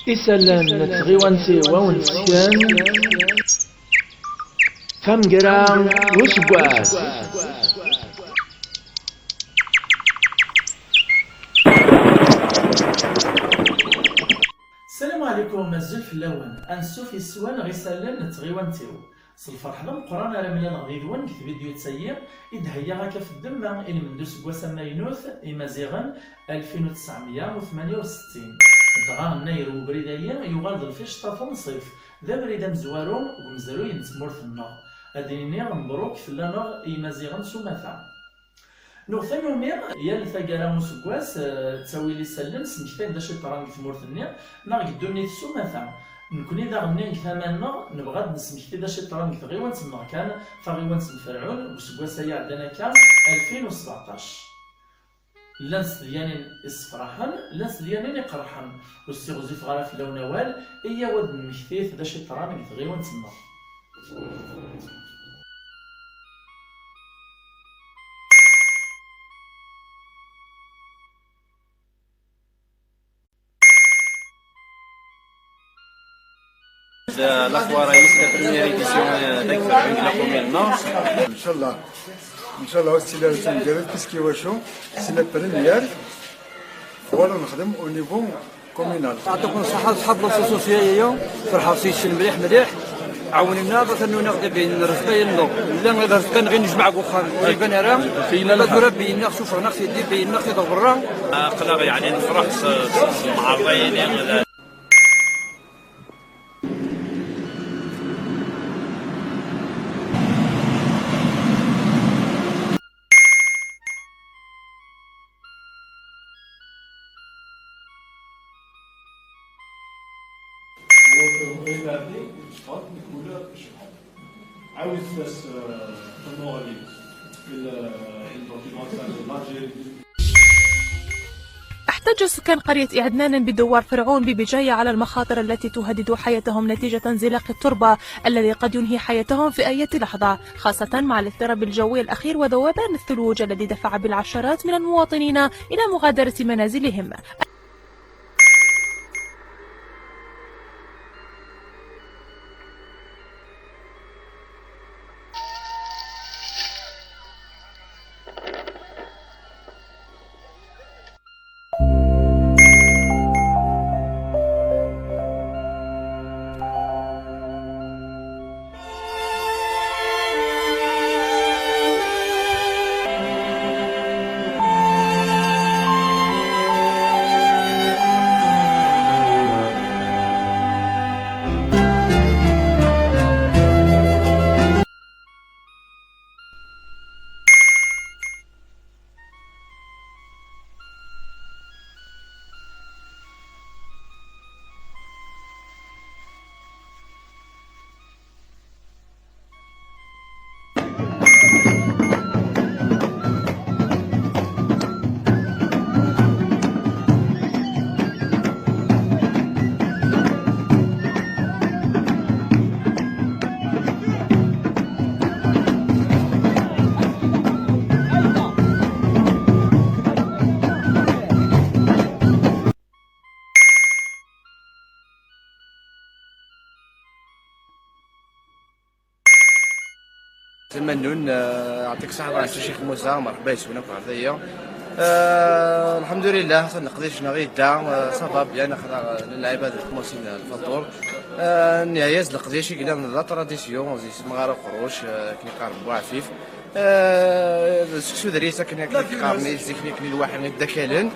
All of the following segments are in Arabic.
إسلام نتغيوانتي وونسكن تمقرا وسقواس. السلام عليكم. مازال في اللون انسو في السوان غيسالن نتغيوانتيو الفرح ذا مقران على ميال غيدوان في فيديو تسير إدهيا غاكا في الدم إلي من دوس كواسا ماينوث إمازيغان 1968 دغا ناير وبريدايا يغال الفيش طافون صيف ذا بريدا مزوارو ومزارو ينتمورث النار أديني مبروك فلانا إمازيغان سوماثا نوثان يومير يال ثاقالا مسكواس تساوي لي سلم سمكتاك دا شطران في مورثني ناغ الدنيا تسوماثا نكوني دا غنين كثامنا نبغى نسمكتي دا شطران غيوان تما كان فغيوان فرعون وسكواس هي عندنا كان 2017 لانس ديالين اسفراحن لانس ديالين يقرحن والسيغزي في غرف اللونوال إيا ود المكتيث دا شطران غيوان تما. La soirée, c'est la première édition d'Extraordinaire de la commune Nord. Inch'Allah, c'est la première, c'est la première. Voilà, on خدم au niveau communal. يعطيكم الصحة صحاب الأسوسياسيون فرحة سيتش مليح عاونينا باش انو ناخذ بين رزقين نو لا رزقين غير نجمع وخا يبان راه لا ترى بينا شوف ناقص يدير بينا ناقص يدور برا قلق يعني نفرح معرضين يعني عاوز بس تنوري احتج سكان قرية إعدنان بدوار فرعون ببجاية على المخاطر التي تهدد حياتهم نتيجة انزلاق التربة الذي قد ينهي حياتهم في أي لحظة، خاصة مع الاضطراب الجوي الأخير وذوبان الثلوج الذي دفع بالعشرات من المواطنين إلى مغادرة منازلهم. منون يعطيك الصحة عند الشيخ موسى مرحبا يسولنا في العرضية. الحمد لله نقضي شنا غير دا صافا بيان نلعب هذا الموسم الفطور نهاية نقضي شي كلا لا تراديسيون زي مغارة قروش كي قارب عفيف سكسو دريسة كنا كيقارني زيكني كني الواحد نبدا كالن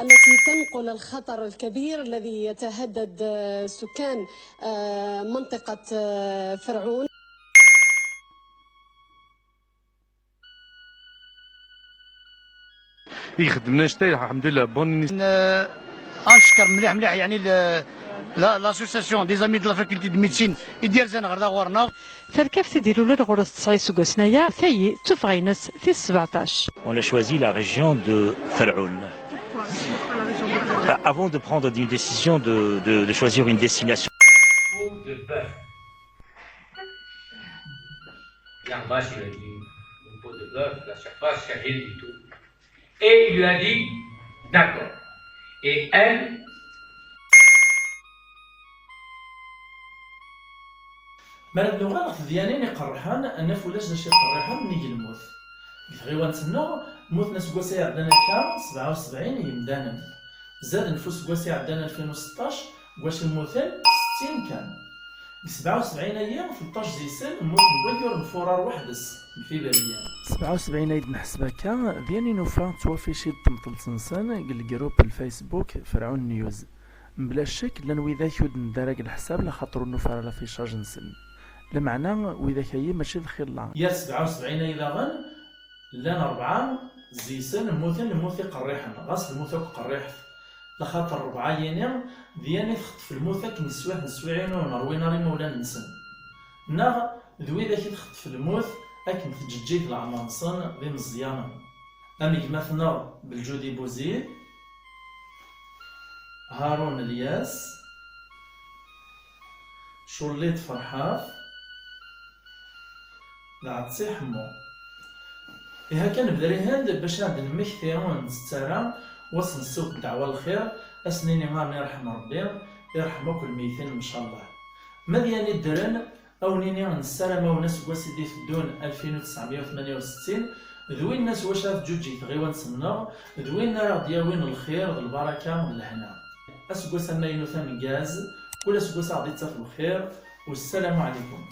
التي تنقل الخطر الكبير الذي يتهدد سكان منطقة فرعون. يخدمنا شتي الحمد لله بون نشكر مليح يعني لاسوسياسيون دي زامي دو لا فاكولتي دو ميديسين يدير زين غدا غورنا فالكاف تديروا له غرس تصاي سوغسنايا ثاي تفغينس في 17. On a choisi la région de Fer'oun. Avant de prendre une décision de choisir une destination. De bœuf. Yarbash lui a dit une peau de bœuf, la surface, c'est rien du tout. Et il lui a dit d'accord. Et elle. مالد لغة ديالين يقرحان أنا فولاش داش يقرحان نيجي الموت. غيوان تسنو موت ناس قواسي عندنا كام 77 يمدانا. زاد نفوس قواسي عندنا 2016 قواش الموتين 60 كان. 77 أيام 13 زيسان موت نقدر نفورار وحدس في باليا. 77 عيد نحسبها كان ديالي نوفا توافي شي طمطم تنسان قال جروب الفيسبوك فرعون نيوز. بلا شك لان وإذا كود ندارك الحساب لخاطر نوفا على في شارج نسن. المعنى وإذا كاين ماشي الخير لا. يا 77 إذا غن لان 4 زيسان الموثي قريحا غاس الموثي قريح لخاطر 4 يناير ديالي تخطف الموثي نسويعين ونروي ناري مولا نسن. ناغ ذوي ذاك تخطف الموث أكن تججيك العمانصن ذي مزيانا. أمي مثنا بالجودي بوزيد هارون الياس شوليت فرحاف لعطسي حمو. إها كان بدري هند باش نعد المكثي ونسترى وصل السوق الدعوة الخير أسنيني ما يرحم ربي يرحم كل ميتين إن شاء الله. مدياني الدرن أو نيني نسترى ما وناس واسدي في الدون 2968 ذوي الناس واش جوجي غيوان سنغ ذوي النار دياوين الخير البركة والهنا. أسقو سماينو ثمن جاز كل أسقو سعدي الخير والسلام عليكم.